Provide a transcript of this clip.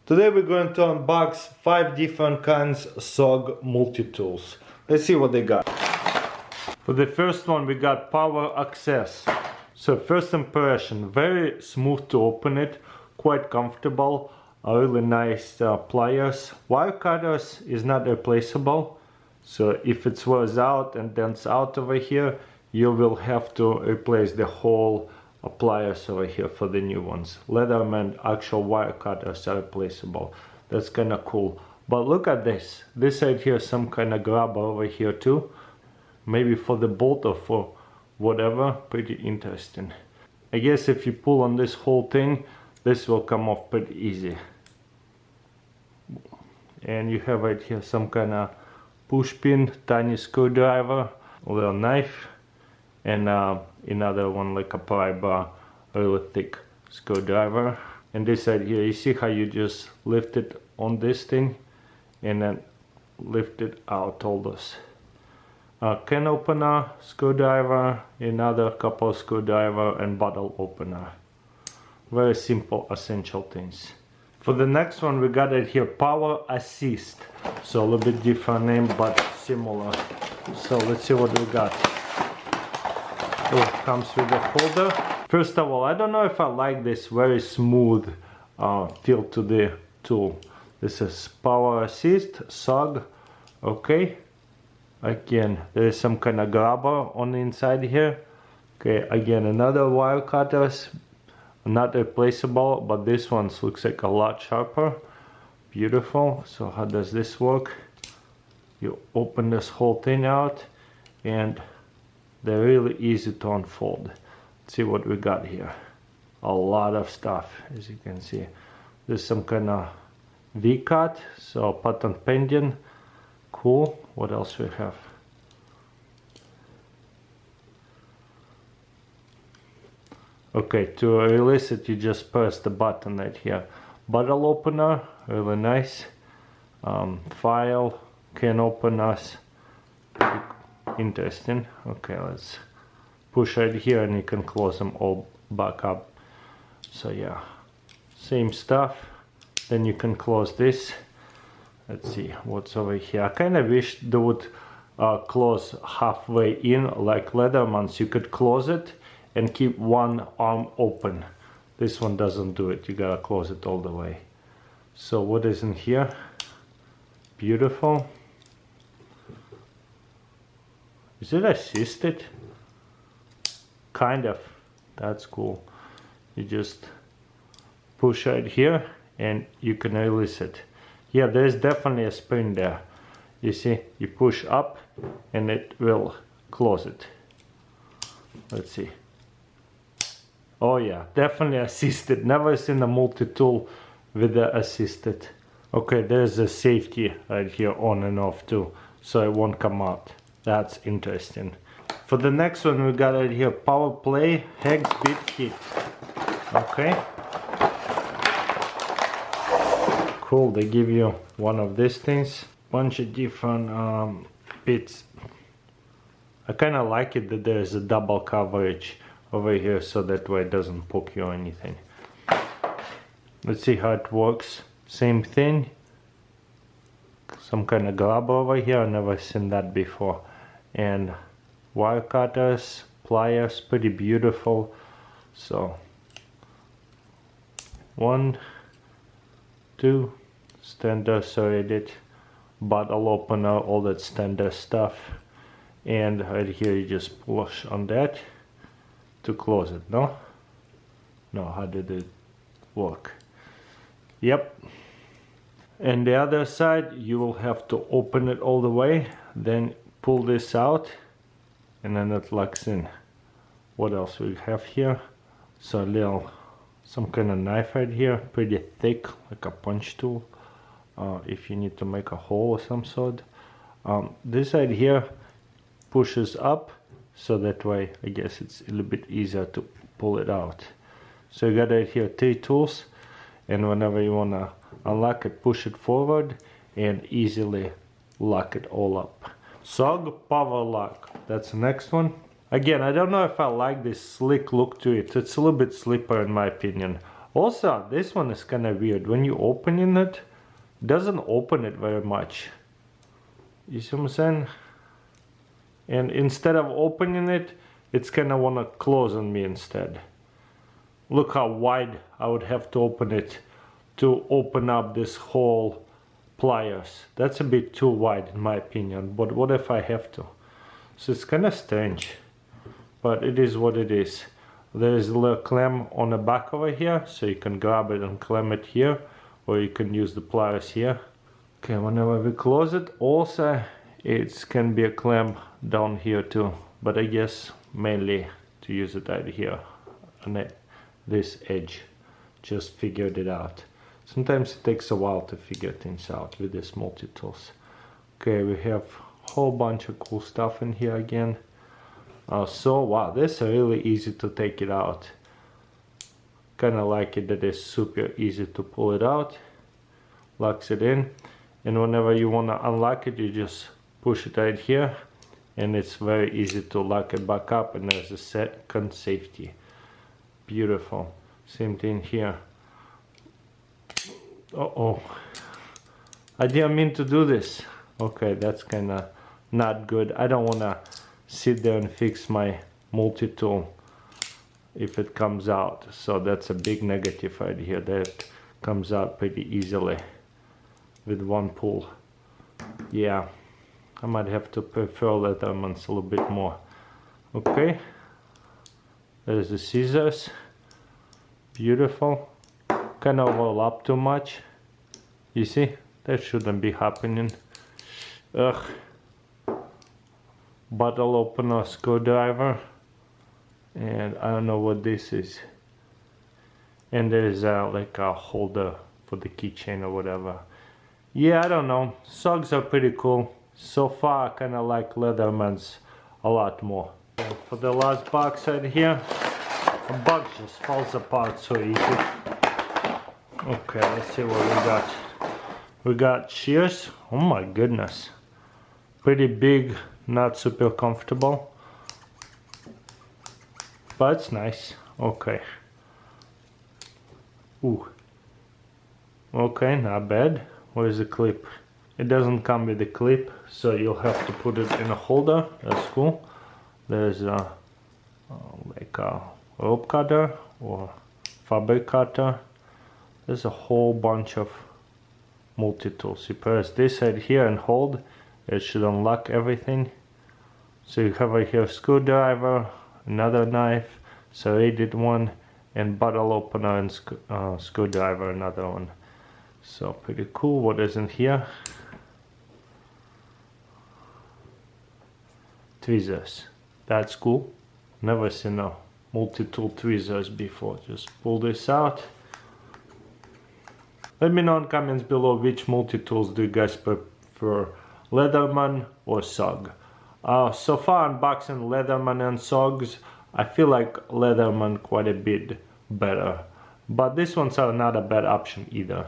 Today we're going to unbox 5 different kinds of SOG multi-tools. Let's see what they got. For the first one we got power access. So first impression, very smooth to open it, quite comfortable, really nice pliers. Wire cutters is not replaceable, so if it wears out and dents out over here, you will have to replace the whole pliers over here for the new ones. Leatherman actual wire cutters are replaceable. That's kind of cool. But look at this. This side here, some kind of grabber over here too. Maybe for the bolt or for whatever. Pretty interesting. I guess if you pull on this whole thing, this will come off pretty easy. And you have right here some kind of push pin, tiny screwdriver, a little knife, and another one like a pry bar, really thick screwdriver. And this side here, you see how you just lift it on this thing and then lift it out, all this. Can opener, screwdriver, another couple screwdriver, and bottle opener. Very simple, essential things. For the next one we got it here, power assist. So a little bit different name but similar. So let's see what we got. It comes with a holder. First of all, I don't know if I like this very smooth feel to the tool. This is power assist, SOG. Okay. Again, there is some kind of grabber on the inside here. Okay, again, another wire cutters. Not replaceable, but this one looks like a lot sharper. Beautiful. So how does this work? You open this whole thing out and they're really easy to unfold. Let's see what we got here. A lot of stuff, as you can see. There's some kind of V-cut, so patent pending. Cool. What else we have? Okay, to release it, you just press the button right here. Bottle opener, really nice. File, can openers. Interesting. Okay, let's push right here and you can close them all back up. So yeah, same stuff. Then you can close this. Let's see what's over here. I kind of wish they would close halfway in like Leatherman's. You could close it and keep one arm open. This one doesn't do it. You gotta close it all the way. So what is in here? Beautiful. Is it assisted? Kind of. That's cool. You just push right here and you can release it. Yeah, there's definitely a spring there. You see, you push up and it will close it. Let's see. Oh yeah, definitely assisted. Never seen a multi-tool with the assisted. Okay, there's a safety right here on and off too, so it won't come out. That's interesting. For the next one we got right here, power play hex bit kit. Okay. Cool, they give you one of these things. Bunch of different bits. I kind of like it that there's a double coverage over here, so that way it doesn't poke you or anything. Let's see how it works. Same thing. Some kind of grabber over here. I've never seen that before. And wire cutters, pliers, pretty beautiful. So 1, 2, standard serrated, bottle opener, all that standard stuff. And right here you just push on that to close it. No, how did it work? Yep. And the other side you will have to open it all the way, then pull this out and then it locks in. What else we have here? So a little, some kind of knife right here, pretty thick, like a punch tool, if you need to make a hole of some sort. This side here pushes up, so that way I guess it's a little bit easier to pull it out. So you got right here 3 tools, and whenever you want to unlock it, push it forward and easily lock it all up. SOG power lock, that's the next one. Again, I don't know if I like this slick look to it. It's a little bit slippery in my opinion. Also, this one is kind of weird. When you open it doesn't open it very much. You see what I'm saying? And instead of opening it, it's kind of want to close on me instead. Look how wide I would have to open it to open up this whole pliers. That's a bit too wide in my opinion, but what if I have to? So it's kind of strange, but it is what it is. There is a little clamp on the back over here, so you can grab it and clamp it here, or you can use the pliers here. Okay, whenever we close it, also it can be a clamp down here too, but I guess mainly to use it right here on this edge. Just figured it out. Sometimes it takes a while to figure things out with this multi-tools. Okay, we have a whole bunch of cool stuff in here again. So wow, this is really easy to take it out. Kind of like it that it's super easy to pull it out. Locks it in, and whenever you want to unlock it, you just push it right here, and it's very easy to lock it back up, and there's a second safety. Beautiful. Same thing here. Uh-oh, I didn't mean to do this. Okay, that's kind of not good. I don't want to sit there and fix my multi-tool if it comes out, so that's a big negative right here. That comes out pretty easily with one pull. Yeah, I might have to prefer Leatherman's a little bit more. Okay, there's the scissors. Beautiful. Kind of overlap too much. You see, that shouldn't be happening. Ugh. Bottle opener, screwdriver, and I don't know what this is. And there's like a holder for the keychain or whatever. Yeah, I don't know. SOGs are pretty cool. So far, I kind of like Leatherman's a lot more. And for the last box right here, the box just falls apart so easy. Okay, let's see what we got. We got shears. Oh my goodness. Pretty big, not super comfortable. But it's nice. Okay. Ooh. Okay, not bad. Where's the clip? It doesn't come with the clip, so you'll have to put it in a holder. That's cool. There's a like a rope cutter or fabric cutter. There's a whole bunch of multi-tools. You press this right here and hold. It should unlock everything. So you have right here a screwdriver, another knife, serrated one, and bottle opener and screwdriver, another one. So pretty cool. What is in here? Tweezers. That's cool. Never seen a multi-tool tweezers before. Just pull this out. Let me know in comments below which multi-tools do you guys prefer, Leatherman or SOG. So far unboxing Leatherman and SOGs, I feel like Leatherman quite a bit better. But these ones are not a bad option either.